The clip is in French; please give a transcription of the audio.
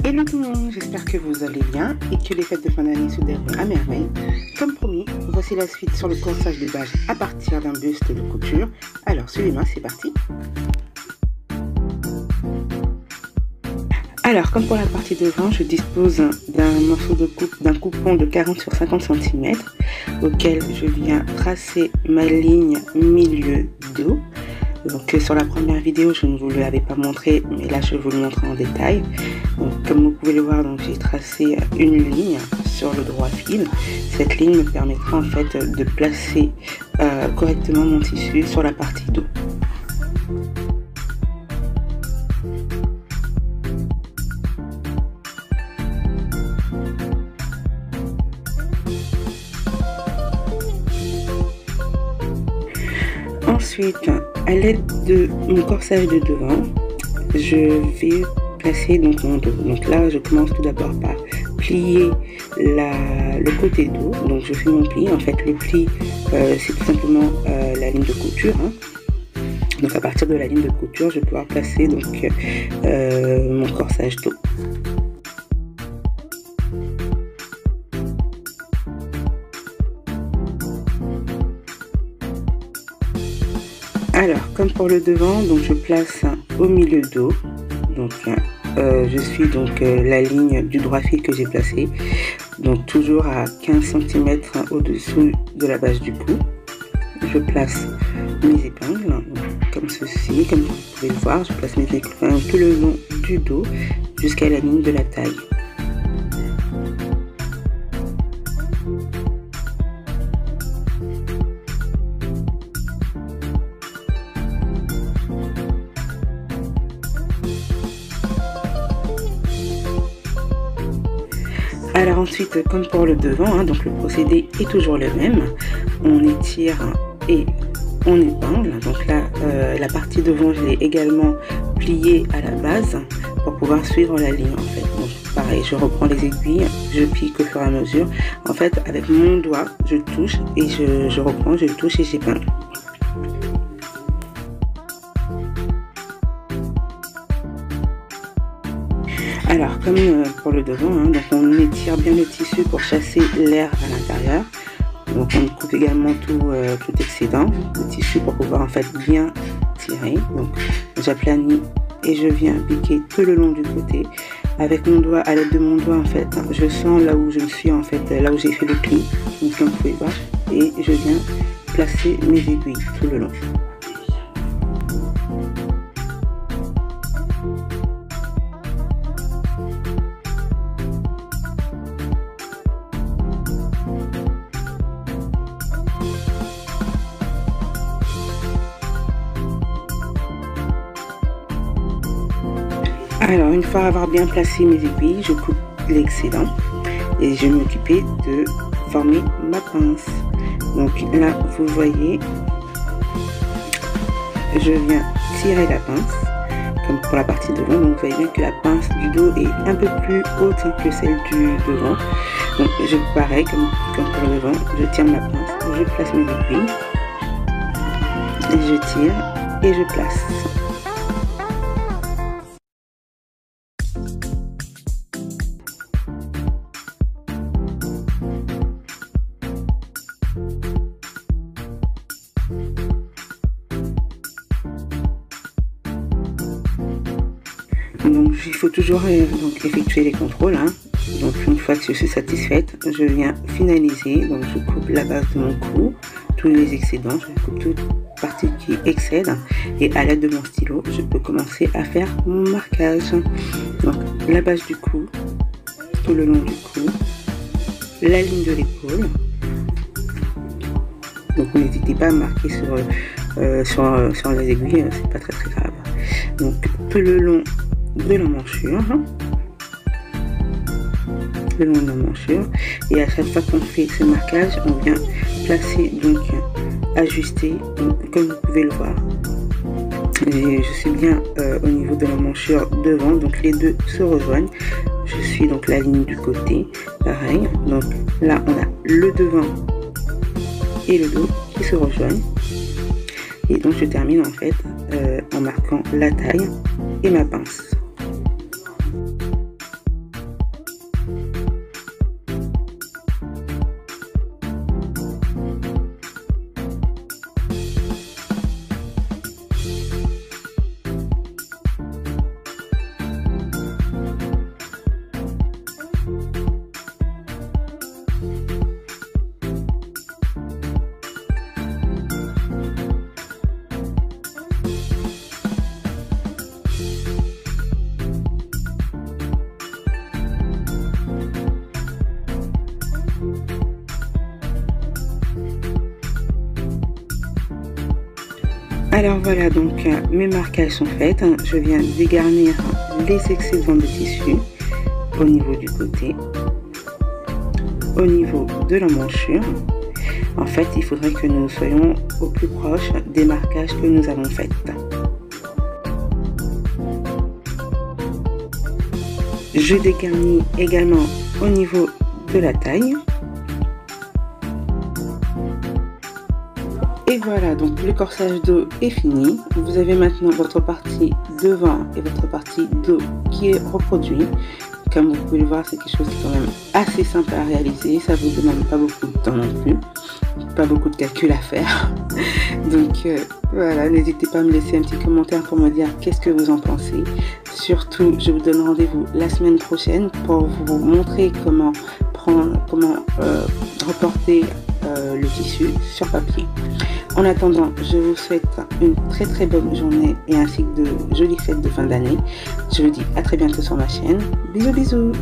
Hello tout le monde, j'espère que vous allez bien et que les fêtes de fin d'année se déroulent à merveille. Comme promis, voici la suite sur le corsage de base à partir d'un buste de couture. Alors suivez-moi, c'est parti. Alors comme pour la partie devant, je dispose d'un morceau de d'un coupon de 40 sur 50 cm auquel je viens tracer ma ligne milieu dos. Donc sur la première vidéo, je ne vous l'avais pas montré, mais là je vais vous le montrer en détail. Donc, comme vous pouvez le voir, j'ai tracé une ligne sur le droit fil. Cette ligne me permettra en fait de placer correctement mon tissu sur la partie dos. Ensuite, à l'aide de mon corsage de devant, je vais placer donc mon dos. Donc là, je commence tout d'abord par plier le côté dos. Donc je fais mon pli. En fait, le pli, c'est tout simplement la ligne de couture. Donc à partir de la ligne de couture, je vais pouvoir placer donc mon corsage dos. Alors, comme pour le devant, donc je place au milieu dos. Donc, je suis donc la ligne du droit fil que j'ai placé. Donc, toujours à 15 cm au-dessous de la base du cou. Je place mes épingles, comme ceci, comme vous pouvez le voir. Je place mes épingles tout le long du dos jusqu'à la ligne de la taille. Alors ensuite, comme pour le devant, donc le procédé est toujours le même. On étire et on épingle. Donc là, la partie devant, je l'ai également pliée à la base pour pouvoir suivre la ligne en fait. Donc pareil, je reprends les aiguilles, je pique au fur et à mesure. En fait, avec mon doigt, je touche et je reprends, je touche et j'épingle. Alors, comme pour le devant, donc on étire bien le tissu pour chasser l'air à l'intérieur. Donc on coupe également tout excédent de tissu pour pouvoir en fait bien tirer. Donc j'aplanis et je viens piquer tout le long du côté. Avec mon doigt, à l'aide de mon doigt en fait, je sens là où je suis en fait, là où j'ai fait le pli. Donc comme vous pouvez voir, et je viens placer mes aiguilles tout le long. Alors, une fois avoir bien placé mes aiguilles, je coupe l'excédent et je vais m'occuper de former ma pince. Donc là, vous voyez, je viens tirer la pince, comme pour la partie devant. Donc vous voyez bien que la pince du dos est un peu plus haute que celle du devant. Donc je pareil, comme pour le devant, je tire ma pince, je place mes aiguilles, et je tire et je place. Donc il faut toujours donc, effectuer les contrôles. Donc une fois que je suis satisfaite, je viens finaliser. Donc je coupe la base de mon cou, tous les excédents, je coupe toute partie qui excède. Et à l'aide de mon stylo, je peux commencer à faire mon marquage. Donc la base du cou, tout le long du cou, la ligne de l'épaule. Donc n'hésitez pas à marquer sur les aiguilles, c'est pas très grave. Donc tout le long de l'emmanchure, et à chaque fois qu'on fait ce marquage, on vient placer, donc ajuster, donc, comme vous pouvez le voir. Et je suis bien au niveau de l'emmanchure devant, donc les deux se rejoignent. Je suis donc la ligne du côté, pareil. Donc là on a le devant et le dos qui se rejoignent. Et donc je termine en fait en marquant la taille et ma pince. Alors voilà, donc mes marquages sont faits. Je viens dégarnir les excédents de tissu au niveau du côté, au niveau de l'emmanchure. En fait, il faudrait que nous soyons au plus proche des marquages que nous avons faits. Je dégarnis également au niveau de la taille. Et voilà, donc le corsage dos est fini. Vous avez maintenant votre partie devant et votre partie dos qui est reproduit. Comme vous pouvez le voir, c'est quelque chose qui est quand même assez simple à réaliser. Ça vous demande pas beaucoup de temps non plus. Pas beaucoup de calculs à faire. Donc voilà, n'hésitez pas à me laisser un petit commentaire pour me dire qu'est-ce que vous en pensez. Surtout, je vous donne rendez-vous la semaine prochaine pour vous montrer comment reporter le tissu sur papier. En attendant, je vous souhaite une très bonne journée et ainsi que de jolies fêtes de fin d'année. Je vous dis à très bientôt sur ma chaîne. Bisous bisous.